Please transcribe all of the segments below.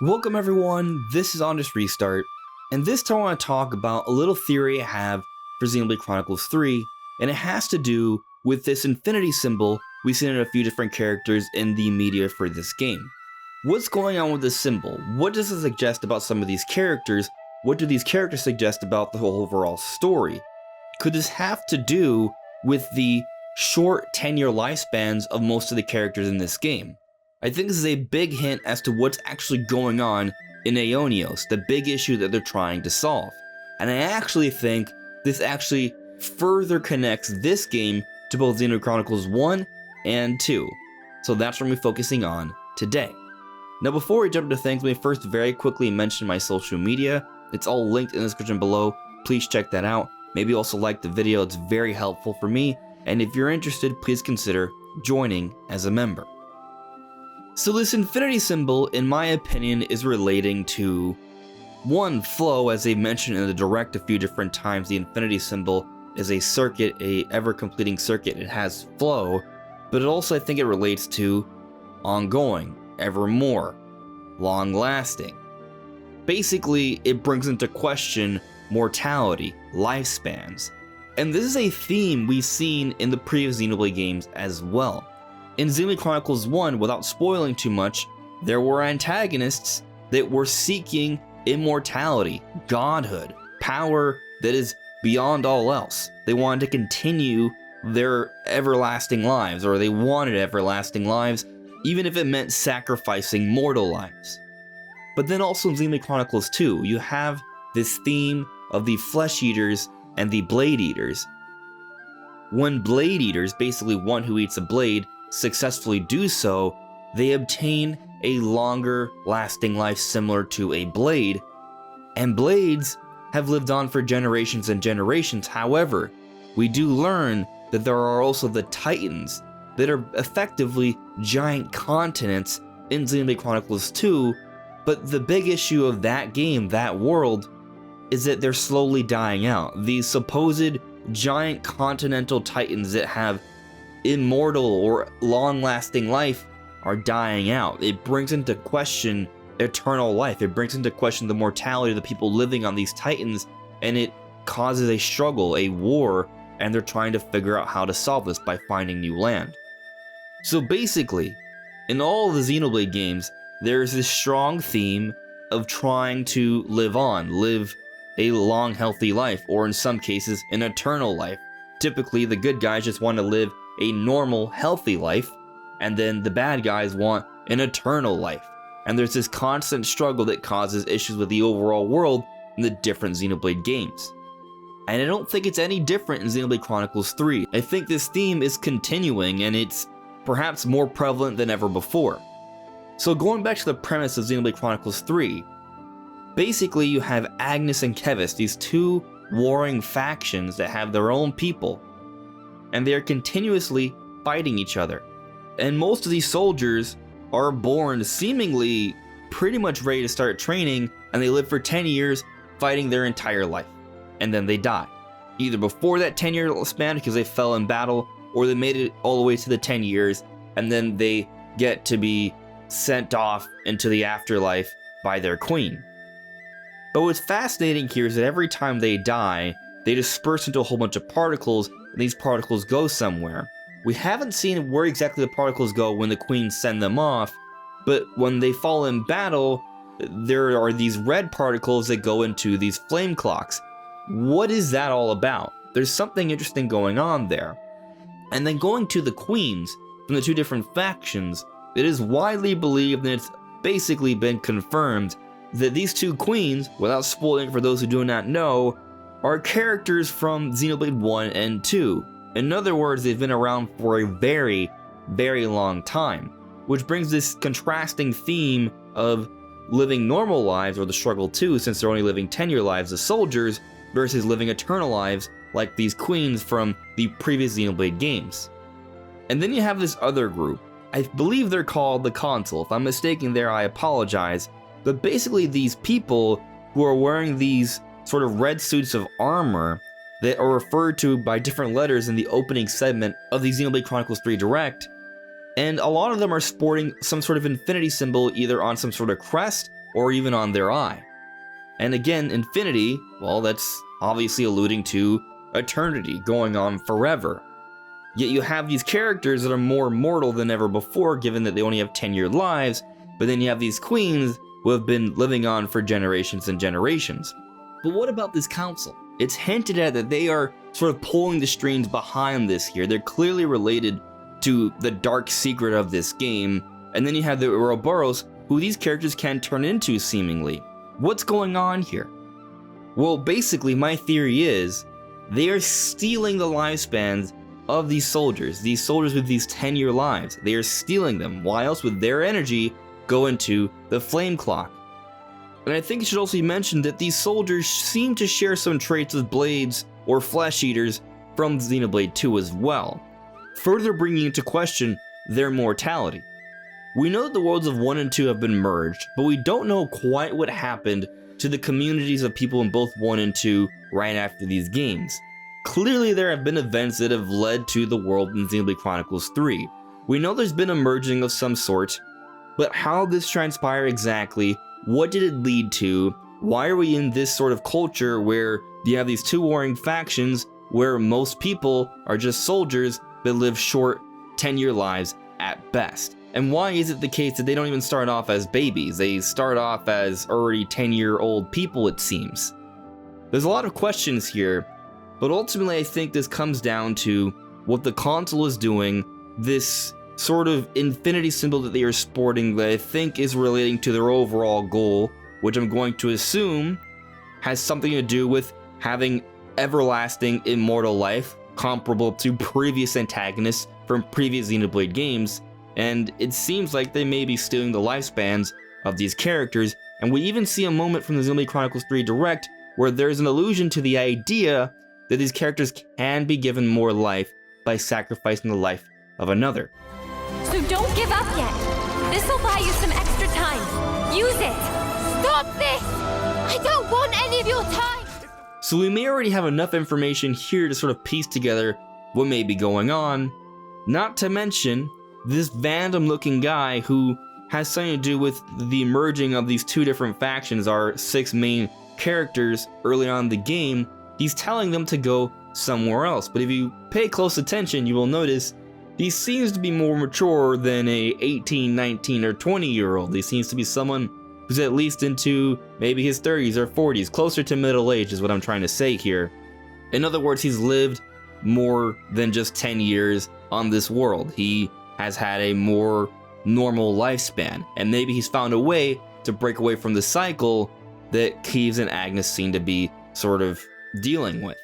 Welcome everyone, this is On Just Restart, and this time I want to talk about a little theory I have for Xenoblade Chronicles 3, and it has to do with this infinity symbol we've seen in a few different characters in the media for this game. What's going on with this symbol? What does it suggest about some of these characters? What do these characters suggest about the whole overall story? Could this have to do with the short 10-year lifespans of most of the characters in this game? I think this is a big hint as to what's actually going on in Aionios, the big issue that they're trying to solve. And I actually think this actually further connects this game to both Xenoblade Chronicles 1 and 2. So that's what we're focusing on today. Now before we jump into things, let me first very quickly mention my social media. It's all linked in the description below. Please check that out. Maybe also like the video, it's very helpful for me. And if you're interested, please consider joining as a member. So this infinity symbol, in my opinion, is relating to one, flow. As they mentioned in the direct a few different times, the infinity symbol is a circuit, a ever-completing circuit. It has flow, but it also, I think it relates to ongoing, evermore, long-lasting. Basically, it brings into question mortality, lifespans. And this is a theme we've seen in the previous Xenoblade games as well. In Xenoblade Chronicles 1, without spoiling too much, there were antagonists that were seeking immortality, godhood, power that is beyond all else. They wanted to continue their everlasting lives, or they wanted everlasting lives, even if it meant sacrificing mortal lives. But then also in Xenoblade Chronicles 2, you have this theme of the flesh eaters and the blade eaters. When blade eaters, basically one who eats a blade, successfully do so, they obtain a longer lasting life similar to a blade, and blades have lived on for generations and generations. However, we do learn that there are also the titans that are effectively giant continents in Xenoblade Chronicles 2, but the big issue of that game, that world, is that they're slowly dying out. These supposed giant continental titans that have immortal or long-lasting life are dying out. It brings into question eternal life. It brings into question the mortality of the people living on these titans, and it causes a struggle, a war, and they're trying to figure out how to solve this by finding new land. So basically, in all of the Xenoblade games, there's this strong theme of trying to live on, live a long, healthy life, or in some cases, an eternal life. Typically, the good guys just want to live a normal, healthy life, and then the bad guys want an eternal life. And there's this constant struggle that causes issues with the overall world in the different Xenoblade games. And I don't think it's any different in Xenoblade Chronicles 3. I think this theme is continuing, and it's perhaps more prevalent than ever before. So going back to the premise of Xenoblade Chronicles 3, basically you have Agnes and Kevis, these two warring factions that have their own people, and they are continuously fighting each other. And most of these soldiers are born seemingly pretty much ready to start training, and they live for 10 years fighting their entire life. And then they die. Either before that 10-year span because they fell in battle, or they made it all the way to the 10 years, and then they get to be sent off into the afterlife by their queen. But what's fascinating here is that every time they die, they disperse into a whole bunch of particles, and these particles go somewhere. We haven't seen where exactly the particles go when the queens send them off, but when they fall in battle, there are these red particles that go into these flame clocks. What is that all about? There's something interesting going on there. And then going to the queens from the two different factions, it is widely believed, and it's basically been confirmed, that these two queens, without spoiling for those who do not know, are characters from Xenoblade 1 and 2. In other words, they've been around for a very, very long time, which brings this contrasting theme of living normal lives, or the struggle too, since they're only living 10-year lives as soldiers, versus living eternal lives like these queens from the previous Xenoblade games. And then you have this other group. I believe they're called the Consul. If I'm mistaken there, I apologize. But basically these people who are wearing these sort of red suits of armor that are referred to by different letters in the opening segment of the Xenoblade Chronicles 3 Direct, and a lot of them are sporting some sort of infinity symbol either on some sort of crest or even on their eye. And again, infinity, well, that's obviously alluding to eternity, going on forever. Yet you have these characters that are more mortal than ever before, given that they only have 10-year lives, but then you have these queens who have been living on for generations and generations. But what about this council? It's hinted at that they are sort of pulling the strings behind this here. They're clearly related to the dark secret of this game. And then you have the Ouroboros, who these characters can turn into seemingly. What's going on here? Well, basically my theory is they are stealing the lifespans of these soldiers with these 10-year lives. They are stealing them. Why else would their energy go into the flame clock? And I think it should also be mentioned that these soldiers seem to share some traits with blades or flesh eaters from Xenoblade 2 as well, further bringing into question their mortality. We know that the worlds of 1 and 2 have been merged, but we don't know quite what happened to the communities of people in both 1 and 2 right after these games. Clearly there have been events that have led to the world in Xenoblade Chronicles 3. We know there's been a merging of some sort, but how this transpired exactly, what did it lead to, why are we in this sort of culture where you have these two warring factions where most people are just soldiers that live short 10-year lives at best? And why is it the case that they don't even start off as babies? They start off as already 10-year-old people, it seems. There's a lot of questions here, but ultimately I think this comes down to what the console is doing, this sort of infinity symbol that they are sporting that I think is relating to their overall goal, which I'm going to assume has something to do with having everlasting immortal life, comparable to previous antagonists from previous Xenoblade games, and it seems like they may be stealing the lifespans of these characters, and we even see a moment from the Xenoblade Chronicles 3 Direct where there's an allusion to the idea that these characters can be given more life by sacrificing the life of another. So don't give up yet. This'll buy you some extra time. Use it. Stop this! I don't want any of your time! So we may already have enough information here to sort of piece together what may be going on, not to mention this Vandom looking guy who has something to do with the merging of these two different factions, our 6 main characters early on in the game. He's telling them to go somewhere else, but if you pay close attention, you will notice he seems to be more mature than a 18, 19, or 20-year-old. He seems to be someone who's at least into maybe his 30s or 40s, closer to middle age is what I'm trying to say here. In other words, he's lived more than just 10 years on this world. He has had a more normal lifespan, and maybe he's found a way to break away from the cycle that Kieves and Agnes seem to be sort of dealing with.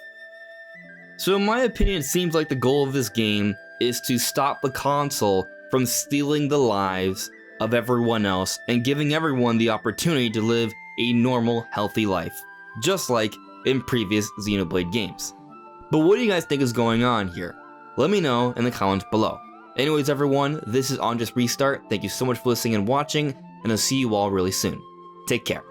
So in my opinion, it seems like the goal of this game is to stop the console from stealing the lives of everyone else and giving everyone the opportunity to live a normal, healthy life, just like in previous Xenoblade games. But what do you guys think is going on here? Let me know in the comments below. Anyways everyone, this is On Just Restart. Thank you so much for listening and watching, and I'll see you all really soon. Take care.